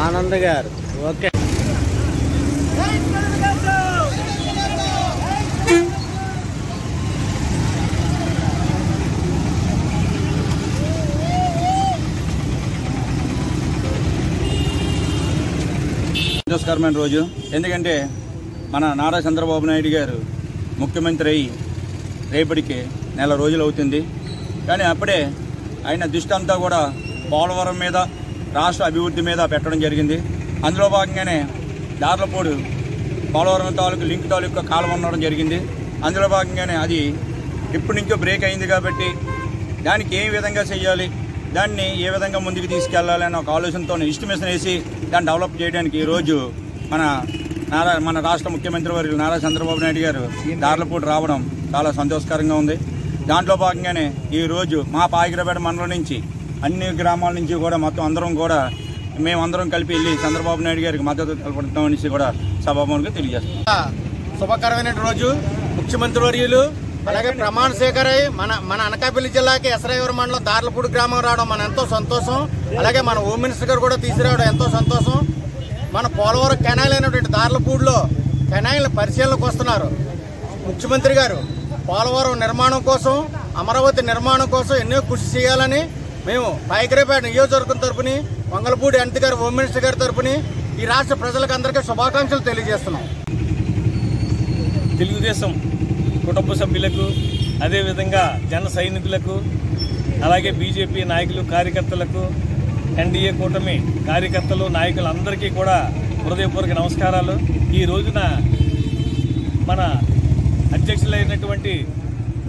ఆనంద్ గారు ఓకే. సంతోషకరమైన రోజు. ఎందుకంటే మన నారా చంద్రబాబు నాయుడు గారు ముఖ్యమంత్రి అయ్యి రేపటికి నెల రోజులు అవుతుంది. కానీ అప్పుడే ఆయన దృష్టి అంతా కూడా పోలవరం మీద, రాష్ట్ర అభివృద్ధి మీద పెట్టడం జరిగింది. అందులో భాగంగానే దార్లపూడి పోలవరం తాలూకు లింక్ తాలూకు కాలువ ఉండడం జరిగింది. అందులో భాగంగానే అది ఇప్పటి నుంచో బ్రేక్ అయింది కాబట్టి దానికి ఏ విధంగా చేయాలి, దాన్ని ఏ విధంగా ముందుకు తీసుకెళ్లాలి అనే ఒక ఆలోచనతో ఎస్టిమేషన్ వేసి దాన్ని డెవలప్ చేయడానికి ఈరోజు మన రాష్ట్ర ముఖ్యమంత్రి వర్యులు నారా చంద్రబాబు నాయుడు గారు దార్లపూడి రావడం చాలా సంతోషకరంగా ఉంది. దాంట్లో భాగంగానే ఈరోజు మా పాయకరాపేట మండలం నుంచి అన్ని గ్రామాల నుంచి కూడా మొత్తం అందరం కూడా మేమందరం కలిపి వెళ్ళి చంద్రబాబు నాయుడు గారికి మద్దతు తెలపడతామనేసి కూడా సభాముఖంగా తెలియజేస్తాం. శుభకరమైన రోజు. ముఖ్యమంత్రి వర్యులు అలాగే ప్రమాణ స్వీకారై మన అనకాపల్లి జిల్లాకి ఎసరాయవరం మండలం దార్లపూడి గ్రామం రావడం మన ఎంతో సంతోషం. అలాగే మన హోమ్ మినిస్టర్ గారు కూడా తీసుకురావడం ఎంతో సంతోషం. మన పోలవరం కెనాల్ అయినటువంటి దార్లపూడిలో కెనాల్ పరిశీలనకు వస్తున్నారు. ముఖ్యమంత్రి గారు పోలవరం నిర్మాణం కోసం, అమరావతి నిర్మాణం కోసం ఎన్నో కృషి చేయాలని మేము పాయకరాపేట నియోజకవర్గం తరపుని, వంగలపూడి అనిత గారు హోమ్ మినిస్టర్ గారి తరపుని ఈ రాష్ట్ర ప్రజలకు అందరికీ శుభాకాంక్షలు తెలియజేస్తున్నాం. తెలుగుదేశం కుటుంబ సభ్యులకు, అదేవిధంగా జన సైనికులకు, అలాగే బీజేపీ నాయకులు, కార్యకర్తలకు, ఎన్డీఏ కూటమి కార్యకర్తలు, నాయకులు అందరికీ కూడా హృదయపూర్వక నమస్కారాలు. ఈ రోజున మన అధ్యక్షులైనటువంటి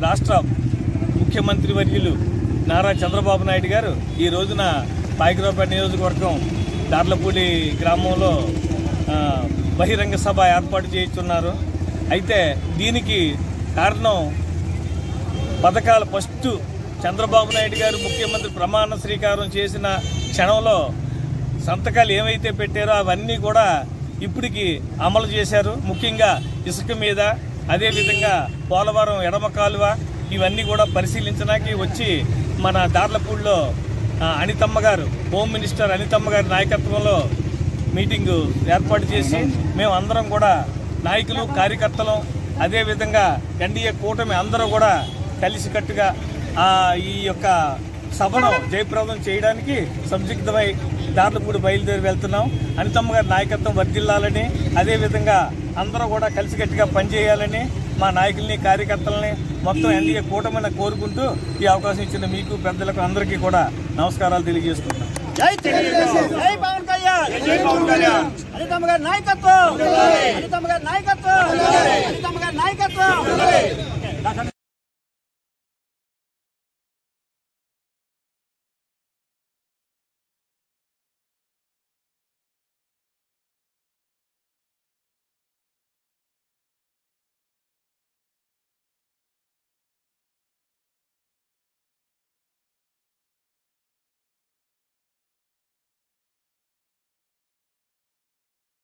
రాష్ట్ర ముఖ్యమంత్రి వర్యులు నారా చంద్రబాబు నాయుడు గారు ఈ రోజున పాయకరాపేట నియోజకవర్గం దార్లపూడి గ్రామంలో బహిరంగ సభ ఏర్పాటు చేస్తున్నారు. అయితే దీనికి కారణం పథకాలు ఫస్ట్ చంద్రబాబు నాయుడు గారు ముఖ్యమంత్రి ప్రమాణ స్వీకారం చేసిన క్షణంలో సంతకాలు ఏవైతే పెట్టారో అవన్నీ కూడా ఇప్పటికి అమలు చేశారు. ముఖ్యంగా ఇసుక మీద, అదేవిధంగా పోలవరం ఎడమ కాలువ ఇవన్నీ కూడా పరిశీలించడానికి వచ్చి మన దార్లపూడిలో అనితమ్మ గారు, హోమ్ మినిస్టర్ అనితమ్మ గారి నాయకత్వంలో మీటింగు ఏర్పాటు చేసి మేము అందరం కూడా నాయకులు, కార్యకర్తలు, అదేవిధంగా ఎన్డీఏ కూటమి అందరూ కూడా కలిసికట్టుగా ఈ యొక్క సభను జయప్రదం చేయడానికి సంసిగ్ధమై దార్లపూడి బయలుదేరి వెళ్తున్నాం. అనితమ్మ గారి నాయకత్వం వర్ధిల్లాలని, అదేవిధంగా అందరూ కూడా కలిసికట్టుగా పనిచేయాలని మా నాయకుల్ని, కార్యకర్తలని మొత్తం ఎన్డీఏ కూటమిని కోరుకుంటూ ఈ అవకాశం ఇచ్చిన మీకు పెద్దలకు అందరికీ కూడా నమస్కారాలు తెలియజేసుకుంటున్నాం. జై తెలుగుదేశం, జై పవన్ కళ్యాణ్, జై పవన్ కళ్యాణ్. అనితమ్మ గారి నాయకత్వం, అనితమ్మ గారి నాయకత్వం, అనితమ్మ గారి నాయకత్వం.